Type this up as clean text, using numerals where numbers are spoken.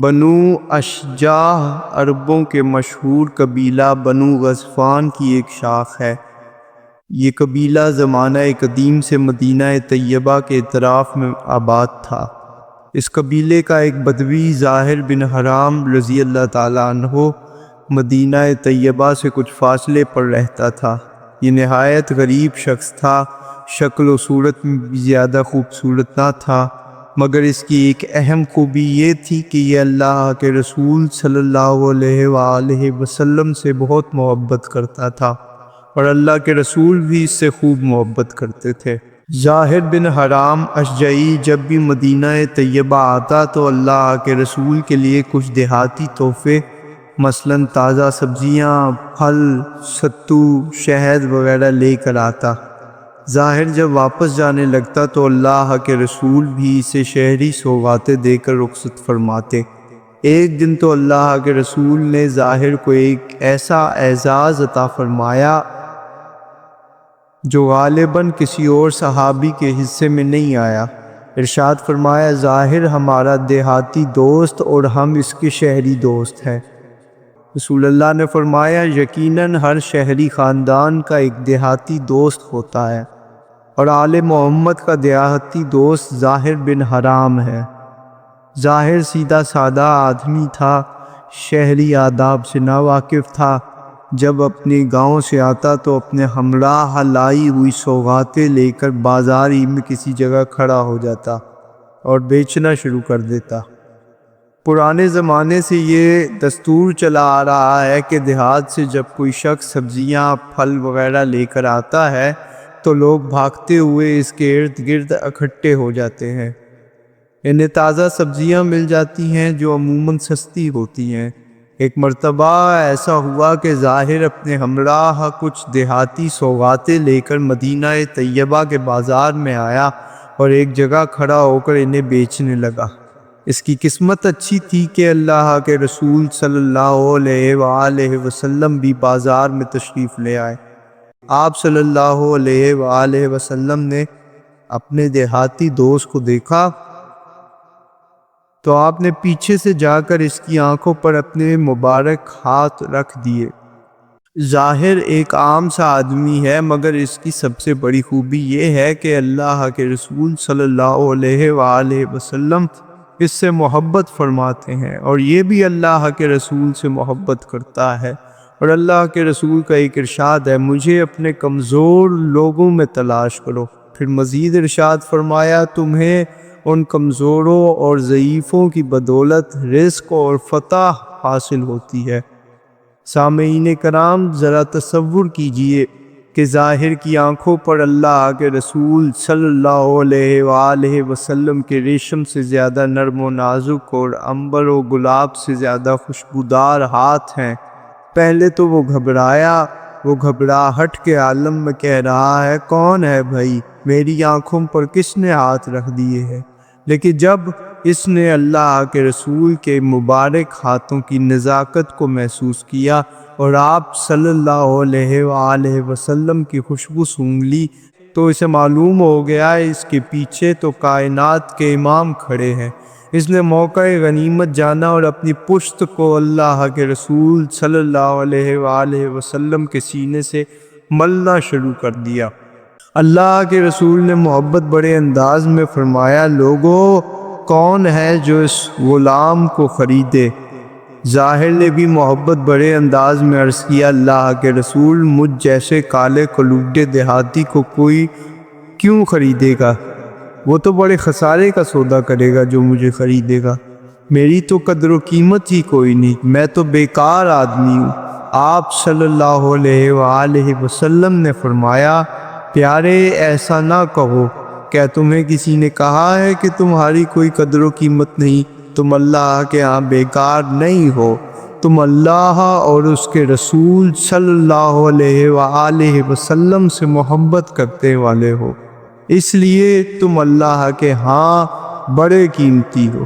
بنو اشجاع عربوں کے مشہور قبیلہ بنو غطفان کی ایک شاخ ہے۔ یہ قبیلہ زمانہ قدیم سے مدینہ طیبہ کے اطراف میں آباد تھا۔ اس قبیلے کا ایک بدوی زاہر بن حرام رضی اللہ تعالیٰ عنہ مدینہ طیبہ سے کچھ فاصلے پر رہتا تھا۔ یہ نہایت غریب شخص تھا، شکل و صورت میں بھی زیادہ خوبصورت نہ تھا، مگر اس کی ایک اہم خوبی یہ تھی کہ یہ اللہ کے رسول صلی اللہ علیہ وآلہ وسلم سے بہت محبت کرتا تھا، اور اللہ کے رسول بھی اس سے خوب محبت کرتے تھے۔ زاہر بن حرام اشجعی جب بھی مدینہ طیبہ آتا تو اللہ کے رسول کے لیے کچھ دیہاتی تحفے مثلاً تازہ سبزیاں، پھل، ستو، شہد وغیرہ لے کر آتا۔ ظاہر جب واپس جانے لگتا تو اللہ کے رسول بھی اسے شہری سوغاتیں دے کر رخصت فرماتے۔ ایک دن تو اللہ کے رسول نے ظاہر کو ایک ایسا اعزاز عطا فرمایا جو غالباً کسی اور صحابی کے حصے میں نہیں آیا۔ ارشاد فرمایا، ظاہر ہمارا دیہاتی دوست اور ہم اس کے شہری دوست ہیں۔ رسول اللہ نے فرمایا، یقیناً ہر شہری خاندان کا ایک دیہاتی دوست ہوتا ہے، اور آل محمد کا دیہاتی دوست ظاہر بن حرام ہے۔ ظاہر سیدھا سادہ آدمی تھا، شہری آداب سے ناواقف تھا۔ جب اپنے گاؤں سے آتا تو اپنے ہمراہ لائی ہوئی سوغاتیں لے کر بازار ہی میں کسی جگہ کھڑا ہو جاتا اور بیچنا شروع کر دیتا۔ پرانے زمانے سے یہ دستور چلا آ رہا ہے کہ دیہات سے جب کوئی شخص سبزیاں، پھل وغیرہ لے کر آتا ہے تو لوگ بھاگتے ہوئے اس کے ارد گرد اکٹھے ہو جاتے ہیں۔ انہیں تازہ سبزیاں مل جاتی ہیں جو عموماً سستی ہوتی ہیں۔ ایک مرتبہ ایسا ہوا کہ ظاہر اپنے ہمراہ کچھ دیہاتی سوغاتیں لے کر مدینہ طیبہ کے بازار میں آیا اور ایک جگہ کھڑا ہو کر انہیں بیچنے لگا۔ اس کی قسمت اچھی تھی کہ اللہ کے رسول صلی اللہ علیہ وآلہ وسلم بھی بازار میں تشریف لے آئے۔ آپ صلی اللہ علیہ وآلہ وسلم نے اپنے دیہاتی دوست کو دیکھا تو آپ نے پیچھے سے جا کر اس کی آنکھوں پر اپنے مبارک ہاتھ رکھ دیے۔ ظاہر ایک عام سا آدمی ہے، مگر اس کی سب سے بڑی خوبی یہ ہے کہ اللہ کے رسول صلی اللہ علیہ وآلہ وسلم اس سے محبت فرماتے ہیں، اور یہ بھی اللہ کے رسول سے محبت کرتا ہے۔ اور اللہ کے رسول کا ایک ارشاد ہے، مجھے اپنے کمزور لوگوں میں تلاش کرو۔ پھر مزید ارشاد فرمایا، تمہیں ان کمزوروں اور ضعیفوں کی بدولت رزق اور فتح حاصل ہوتی ہے۔ سامعین کرام، ذرا تصور کیجئے کہ ظاہر کی آنکھوں پر اللہ کے رسول صلی اللہ علیہ وآلہ وسلم کے ریشم سے زیادہ نرم و نازک اور عنبر و گلاب سے زیادہ خوشبودار ہاتھ ہیں۔ پہلے تو وہ گھبراہٹ کے عالم میں کہہ رہا ہے، کون ہے بھائی، میری آنکھوں پر کس نے ہاتھ رکھ دیے ہیں؟ لیکن جب اس نے اللہ کے رسول کے مبارک ہاتھوں کی نزاکت کو محسوس کیا اور آپ صلی اللہ علیہ وآلہ وسلم کی خوشبو سونگھ لی تو اسے معلوم ہو گیا اس کے پیچھے تو کائنات کے امام کھڑے ہیں۔ اس نے موقع غنیمت جانا اور اپنی پشت کو اللہ کے رسول صلی اللہ علیہ وآلہ وسلم کے سینے سے ملنا شروع کر دیا۔ اللہ کے رسول نے محبت بڑے انداز میں فرمایا، لوگوں، کون ہے جو اس غلام کو خریدے؟ ظاہر نے بھی محبت بڑے انداز میں عرض کیا، اللہ کے رسول، مجھ جیسے کالے کلوٹے دیہاتی کو کوئی کیوں خریدے گا؟ وہ تو بڑے خسارے کا سودا کرے گا جو مجھے خریدے گا۔ میری تو قدر و قیمت ہی کوئی نہیں، میں تو بیکار آدمی ہوں۔ آپ صلی اللہ علیہ وآلہ وسلم نے فرمایا، پیارے، ایسا نہ کہو۔ کیا تمہیں کسی نے کہا ہے کہ تمہاری کوئی قدر و قیمت نہیں؟ تم اللہ کے ہاں بیکار نہیں ہو، تم اللہ اور اس کے رسول صلی اللہ علیہ وآلہ وسلم سے محبت کرتے والے ہو، اس لیے تم اللہ کے ہاں بڑے قیمتی ہو۔